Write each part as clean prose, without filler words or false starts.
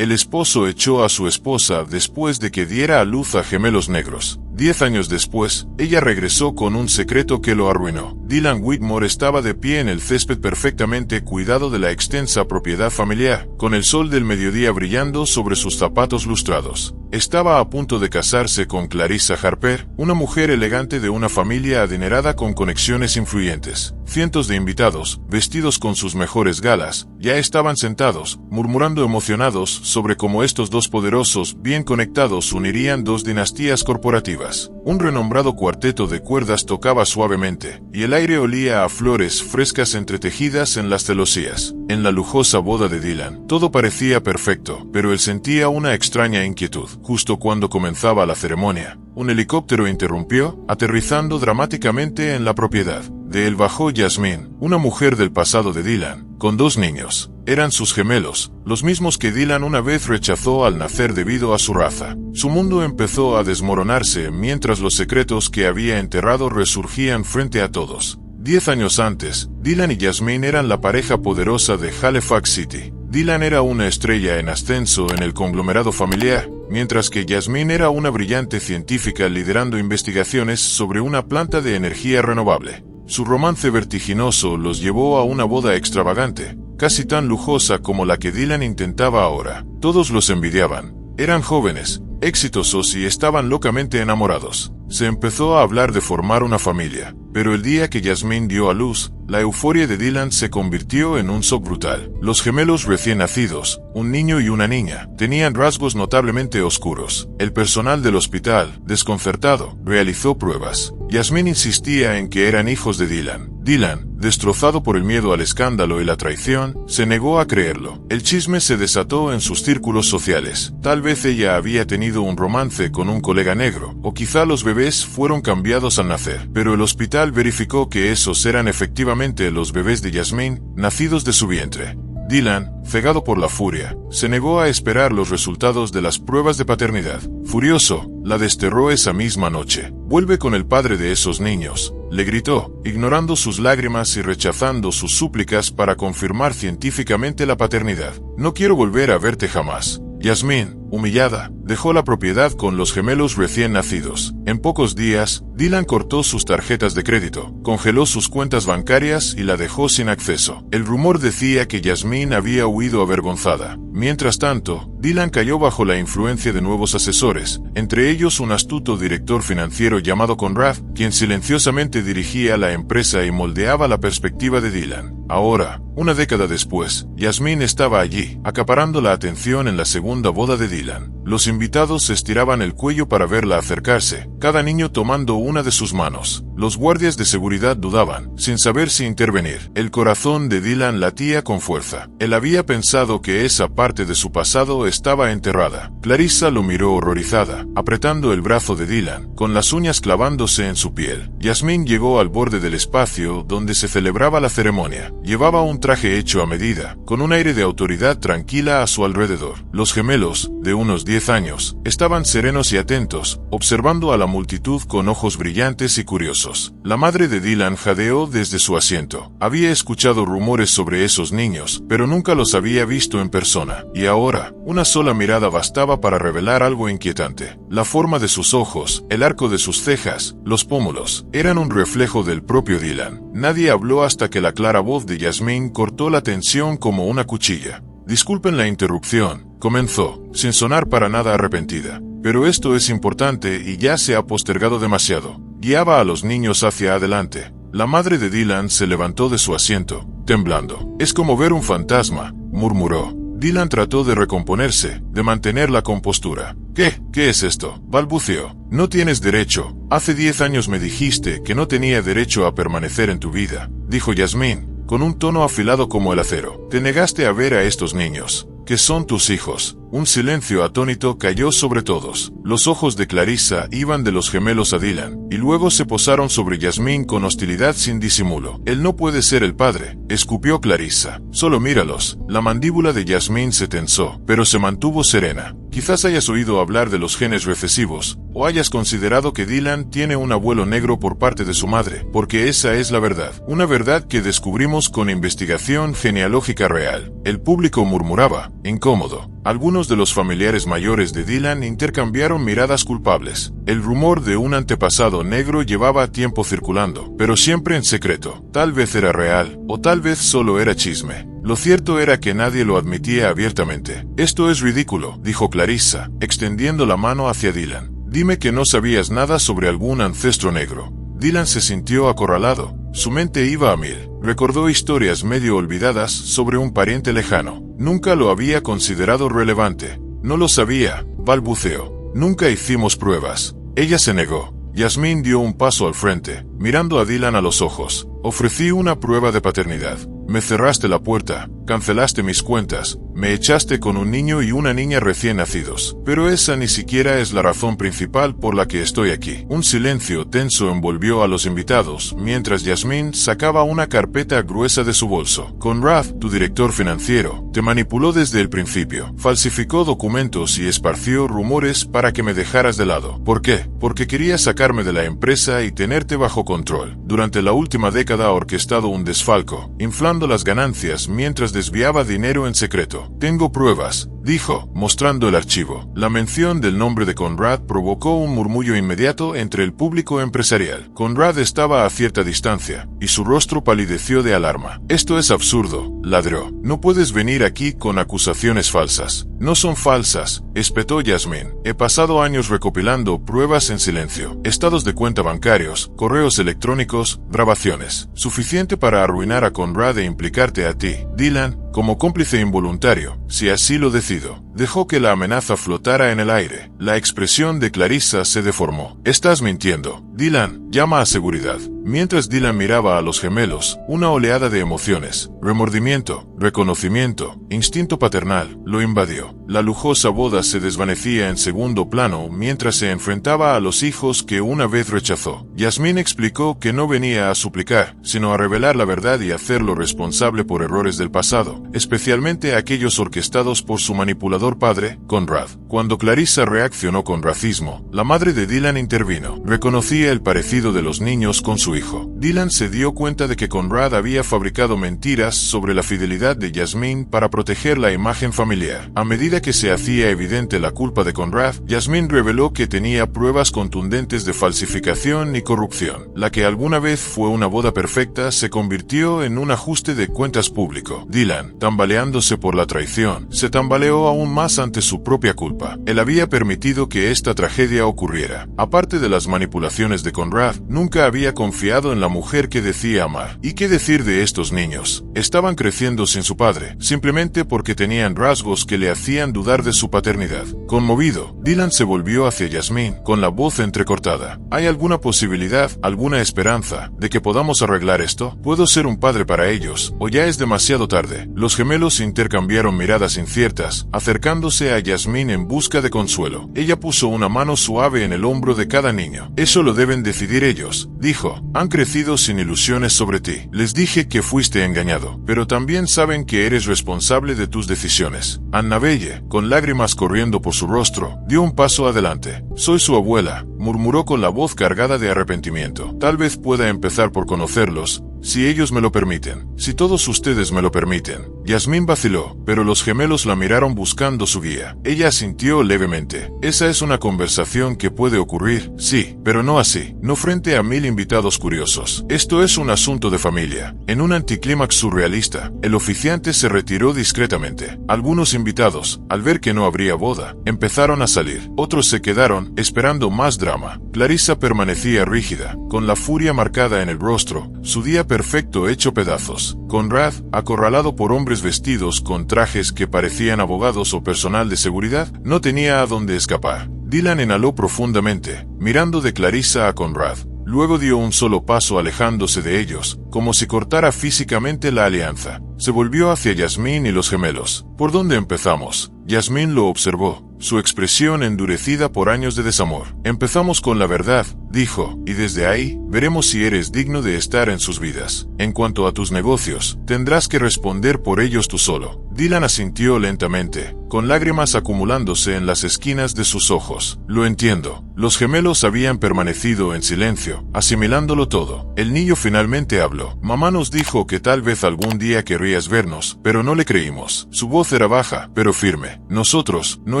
El esposo echó a su esposa después de que diera a luz a gemelos negros. 10 años después, ella regresó con un secreto que lo arruinó. Dylan Whitmore estaba de pie en el césped perfectamente cuidado de la extensa propiedad familiar, con el sol del mediodía brillando sobre sus zapatos lustrados. Estaba a punto de casarse con Clarissa Harper, una mujer elegante de una familia adinerada con conexiones influyentes. Cientos de invitados, vestidos con sus mejores galas, ya estaban sentados, murmurando emocionados sobre cómo estos dos poderosos, bien conectados unirían dos dinastías corporativas. Un renombrado cuarteto de cuerdas tocaba suavemente, y el aire olía a flores frescas entretejidas en las celosías. En la lujosa boda de Dylan, todo parecía perfecto, pero él sentía una extraña inquietud. Justo cuando comenzaba la ceremonia, un helicóptero interrumpió, aterrizando dramáticamente en la propiedad. De él bajó Jasmine, una mujer del pasado de Dylan, con 2 niños. Eran sus gemelos, los mismos que Dylan una vez rechazó al nacer debido a su raza. Su mundo empezó a desmoronarse mientras los secretos que había enterrado resurgían frente a todos. 10 años antes, Dylan y Jasmine eran la pareja poderosa de Halifax City. Dylan era una estrella en ascenso en el conglomerado familiar, mientras que Jasmine era una brillante científica liderando investigaciones sobre una planta de energía renovable. Su romance vertiginoso los llevó a una boda extravagante, casi tan lujosa como la que Dylan intentaba ahora. Todos los envidiaban. Eran jóvenes, exitosos y estaban locamente enamorados. Se empezó a hablar de formar una familia, pero el día que Jasmine dio a luz, la euforia de Dylan se convirtió en un shock brutal. Los gemelos recién nacidos, un niño y una niña, tenían rasgos notablemente oscuros. El personal del hospital, desconcertado, realizó pruebas. Jasmine insistía en que eran hijos de Dylan. Dylan, destrozado por el miedo al escándalo y la traición, se negó a creerlo. El chisme se desató en sus círculos sociales. Tal vez ella había tenido un romance con un colega negro, o quizá los bebés fueron cambiados al nacer. Pero el hospital verificó que esos eran efectivamente los bebés de Jasmine, nacidos de su vientre. Dylan, cegado por la furia, se negó a esperar los resultados de las pruebas de paternidad. Furioso, la desterró esa misma noche. «Vuelve con el padre de esos niños», le gritó, ignorando sus lágrimas y rechazando sus súplicas para confirmar científicamente la paternidad. «No quiero volver a verte jamás». Jasmine, humillada, dejó la propiedad con los gemelos recién nacidos. En pocos días, Dylan cortó sus tarjetas de crédito, congeló sus cuentas bancarias y la dejó sin acceso. El rumor decía que Jasmine había huido avergonzada. Mientras tanto, Dylan cayó bajo la influencia de nuevos asesores, entre ellos un astuto director financiero llamado Conrad, quien silenciosamente dirigía la empresa y moldeaba la perspectiva de Dylan. Ahora, una década después, Jasmine estaba allí, acaparando la atención en la segunda boda de Dylan. Los invitados estiraban el cuello para verla acercarse, cada niño tomando una de sus manos. Los guardias de seguridad dudaban, sin saber si intervenir. El corazón de Dylan latía con fuerza. Él había pensado que esa parte de su pasado estaba enterrada. Clarissa lo miró horrorizada, apretando el brazo de Dylan, con las uñas clavándose en su piel. Jasmine llegó al borde del espacio donde se celebraba la ceremonia. Llevaba un traje hecho a medida, con un aire de autoridad tranquila a su alrededor. Los gemelos, de unos 10 años, estaban serenos y atentos, observando a la multitud con ojos brillantes y curiosos. La madre de Dylan jadeó desde su asiento. Había escuchado rumores sobre esos niños, pero nunca los había visto en persona, y ahora, una sola mirada bastaba para revelar algo inquietante. La forma de sus ojos, el arco de sus cejas, los pómulos, eran un reflejo del propio Dylan. Nadie habló hasta que la clara voz de Jasmine cortó la tensión como una cuchilla. «Disculpen la interrupción», comenzó, sin sonar para nada arrepentida. «Pero esto es importante y ya se ha postergado demasiado». Guiaba a los niños hacia adelante. La madre de Dylan se levantó de su asiento, temblando. «Es como ver un fantasma», murmuró. Dylan trató de recomponerse, de mantener la compostura. ¿Qué es esto?», balbuceó. «No tienes derecho. Hace 10 años me dijiste que no tenía derecho a permanecer en tu vida», dijo Jasmine, con un tono afilado como el acero. «Te negaste a ver a estos niños, que son tus hijos». Un silencio atónito cayó sobre todos. Los ojos de Clarissa iban de los gemelos a Dylan, y luego se posaron sobre Jasmine con hostilidad sin disimulo. «Él no puede ser el padre», escupió Clarissa. «Solo míralos». La mandíbula de Jasmine se tensó, pero se mantuvo serena. Quizás hayas oído hablar de los genes recesivos, o hayas considerado que Dylan tiene un abuelo negro por parte de su madre, porque esa es la verdad. Una verdad que descubrimos con investigación genealógica real. El público murmuraba, incómodo. Algunos de los familiares mayores de Dylan intercambiaron miradas culpables. El rumor de un antepasado negro llevaba tiempo circulando, pero siempre en secreto. Tal vez era real, o tal vez solo era chisme. Lo cierto era que nadie lo admitía abiertamente. Esto es ridículo, dijo Clarissa, extendiendo la mano hacia Dylan. Dime que no sabías nada sobre algún ancestro negro. Dylan se sintió acorralado. Su mente iba a mil. Recordó historias medio olvidadas sobre un pariente lejano. Nunca lo había considerado relevante. No lo sabía, balbuceó. Nunca hicimos pruebas. Ella se negó. Yasmín dio un paso al frente, mirando a Dylan a los ojos. Ofrecí una prueba de paternidad. Me cerraste la puerta, cancelaste mis cuentas, me echaste con un niño y una niña recién nacidos. Pero esa ni siquiera es la razón principal por la que estoy aquí. Un silencio tenso envolvió a los invitados, mientras Yasmín sacaba una carpeta gruesa de su bolso. Conrad, tu director financiero, te manipuló desde el principio. Falsificó documentos y esparció rumores para que me dejaras de lado. ¿Por qué? Porque quería sacarme de la empresa y tenerte bajo control. Durante la última década ha orquestado un desfalco, inflando las ganancias mientras desviaba dinero en secreto. Tengo pruebas, dijo, mostrando el archivo. La mención del nombre de Conrad provocó un murmullo inmediato entre el público empresarial. Conrad estaba a cierta distancia, y su rostro palideció de alarma. Esto es absurdo, ladró. No puedes venir aquí con acusaciones falsas. No son falsas, espetó Yasmín. He pasado años recopilando pruebas en silencio. Estados de cuenta bancarios, correos electrónicos, grabaciones. Suficiente para arruinar a Conrad e implicarte a ti, Dylan, como cómplice involuntario, si así lo decido. Dejó que la amenaza flotara en el aire. La expresión de Clarissa se deformó. Estás mintiendo. Dylan, llama a seguridad. Mientras Dylan miraba a los gemelos, una oleada de emociones, remordimiento, reconocimiento, instinto paternal, lo invadió. La lujosa boda se desvanecía en segundo plano mientras se enfrentaba a los hijos que una vez rechazó. Yasmín explicó que no venía a suplicar, sino a revelar la verdad y hacerlo responsable por errores del pasado, especialmente aquellos orquestados por su manipulador padre, Conrad. Cuando Clarissa reaccionó con racismo, la madre de Dylan intervino. Reconocía el parecido de los niños con su hijo. Dylan se dio cuenta de que Conrad había fabricado mentiras sobre la fidelidad de Yasmín para proteger la imagen familiar. A medida que se hacía evidente la culpa de Conrad, Yasmín reveló que tenía pruebas contundentes de falsificación y corrupción. La que alguna vez fue una boda perfecta se convirtió en un ajuste de cuentas público. Dylan, tambaleándose por la traición, se tambaleó aún más ante su propia culpa. Él había permitido que esta tragedia ocurriera. Aparte de las manipulaciones de Conrad, nunca había confiado en la mujer que decía amar. ¿Y qué decir de estos niños? Estaban creciendo sin su padre, simplemente porque tenían rasgos que le hacían dudar de su paternidad. Conmovido, Dylan se volvió hacia Yasmín, con la voz entrecortada. ¿Hay alguna posibilidad, alguna esperanza, de que podamos arreglar esto? ¿Puedo ser un padre para ellos, o ya es demasiado tarde? Los gemelos intercambiaron miradas inciertas, acercándose a Yasmín en busca de consuelo. Ella puso una mano suave en el hombro de cada niño. Eso lo deben decidir ellos, dijo. Han crecido sin ilusiones sobre ti. Les dije que fuiste engañado, pero también saben que eres responsable de tus decisiones. Annabelle, con lágrimas corriendo por su rostro, dio un paso adelante. Soy su abuela, murmuró con la voz cargada de arrepentimiento. Tal vez pueda empezar por conocerlos, si ellos me lo permiten. Si todos ustedes me lo permiten. Yasmín vaciló, pero los gemelos la miraron buscando su guía. Ella asintió levemente. Esa es una conversación que puede ocurrir, sí, pero no así, no frente a 1000 invitados curiosos. Esto es un asunto de familia. En un anticlímax surrealista, el oficiante se retiró discretamente. Algunos invitados, al ver que no habría boda, empezaron a salir. Otros se quedaron, esperando más drama. Clarissa permanecía rígida, con la furia marcada en el rostro, su día perfecto hecho pedazos. Conrad, acorralado por hombres vestidos con trajes que parecían abogados o personal de seguridad, no tenía a dónde escapar. Dylan inhaló profundamente, mirando de Clarissa a Conrad. Luego dio un solo paso alejándose de ellos, como si cortara físicamente la alianza. Se volvió hacia Yasmín y los gemelos. ¿Por dónde empezamos? Yasmín lo observó, su expresión endurecida por años de desamor. Empezamos con la verdad, dijo, y desde ahí, veremos si eres digno de estar en sus vidas. En cuanto a tus negocios, tendrás que responder por ellos tú solo. Dylan asintió lentamente, con lágrimas acumulándose en las esquinas de sus ojos. Lo entiendo. Los gemelos habían permanecido en silencio, asimilándolo todo. El niño finalmente habló. Mamá nos dijo que tal vez algún día querrías vernos, pero no le creímos. Su voz era baja, pero firme. Nosotros no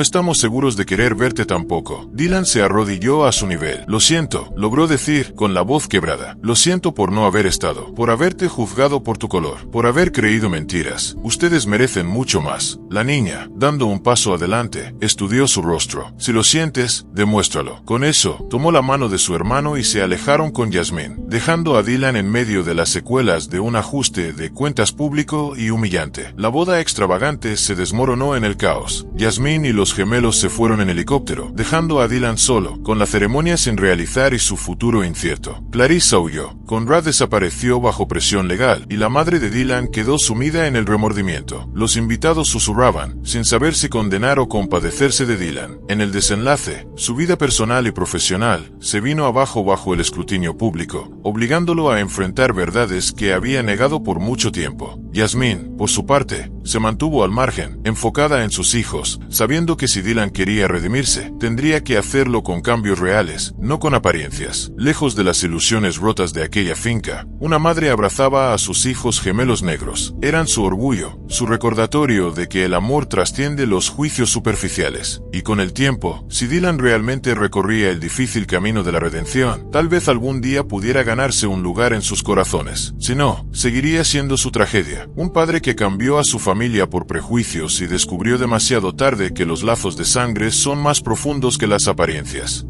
estamos seguros de querer verte tampoco. Dylan se arrodilló a su nivel. Lo siento, logró decir, con la voz quebrada. Lo siento por no haber estado, por haberte juzgado por tu color, por haber creído mentiras. Ustedes merecen mucho más. La niña, dando un paso adelante, estudió su rostro. Si lo sientes, demuéstralo. Con eso, tomó la mano de su hermano y se alejaron con Yasmín, dejando a Dylan en medio de las secuelas de un ajuste de cuentas público y humillante. La boda extravagante se desmoronó en el caos. Yasmín y los gemelos se fueron en helicóptero, dejando a Dylan solo, con la ceremonia sin realizar y su futuro incierto. Clarissa huyó. Conrad desapareció bajo presión legal, y la madre de Dylan quedó sumida en el remordimiento. Los invitados susurraban, sin saber si condenar o compadecerse de Dylan. En el desenlace, su vida personal y profesional se vino abajo bajo el escrutinio público, obligándolo a enfrentar verdades que había negado por mucho tiempo. Yasmín, por su parte, se mantuvo al margen, enfocada en sus hijos, sabiendo que si Dylan quería redimirse, tendría que hacerlo con cambios reales, no con apariencias. Lejos de las ilusiones rotas de aquella finca, una madre abrazaba a sus hijos gemelos negros. Eran su orgullo, su recordatorio de que el amor trasciende los juicios superficiales. Y con el tiempo, si Dylan realmente recorría el difícil camino de la redención, tal vez algún día pudiera ganarse un lugar en sus corazones. Si no, seguiría siendo su tragedia. Un padre que cambió a su familia por prejuicios y descubrió demasiado tarde que los lazos de sangre son más profundos que las apariencias.